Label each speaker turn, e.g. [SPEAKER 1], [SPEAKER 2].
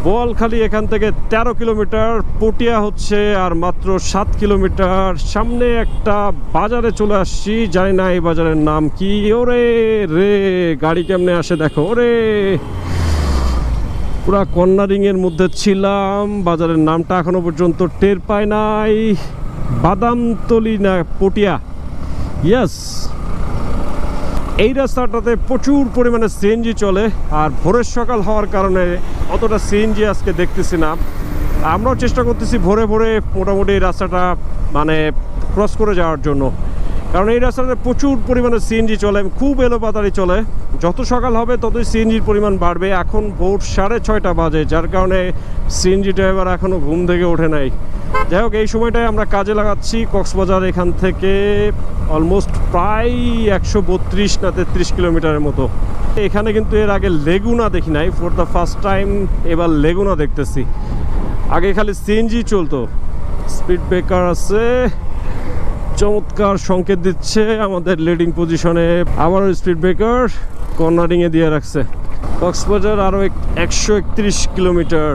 [SPEAKER 1] বোয়ালখালী এখান থেকে 13 কিলোমিটার, পটিয়া হচ্ছে আর মাত্র 7 কিলোমিটার। সামনে একটা বাজারে চলে আসছি, জানি না এই বাজারের নাম কি। ওরে রে, গাড়ি কেমনে আসে দেখো। ওরে, পুরা কর্নারিং এর মধ্যে ছিলাম, বাজারের নামটা এখনো পর্যন্ত টের পাই নাই। বাদামতলি না পটিয়া, ইয়েস। এই রাস্তাটাতে প্রচুর পরিমাণে সিএনজি চলে, আর ভোরের সকাল হওয়ার কারণে অতটা সিএনজি আজকে দেখতেছি না। আমরাও চেষ্টা করতেছি ভোরে ভোরে মোটামুটি এই রাস্তাটা মানে ক্রস করে যাওয়ার জন্য, কারণ এই রাস্তাতে প্রচুর পরিমাণে সিএনজি চলে, খুব এলোপাতাড়ি চলে। যত সকাল হবে ততই সিএনজির পরিমাণ বাড়বে। এখন ভোর 6:30 বাজে, যার কারণে সিএনজি ড্রাইভার এখনও ঘুম থেকে ওঠে নাই। যাই হোক, এই সময়টায় আমরা কাজে লাগাচ্ছি। কক্সবাজার এখান থেকে অলমোস্ট প্রায় 132 না 33 কিলোমিটারের মতো। এখানে কিন্তু এর আগে লেগুনা দেখি নাই, ফর দ্য ফার্স্ট টাইম এবার লেগুনা দেখতেছি। আগে খালি সিএনজি চলতো। স্পিড ব্রেকার আছে, চমৎকার সংকেত দিচ্ছে আমাদের লিডিং পজিশনে। আবারও স্পিড ব্রেকার কর্নারিংয়ে দিয়ে রাখছে। কক্সবাজার আরও 131 কিলোমিটার।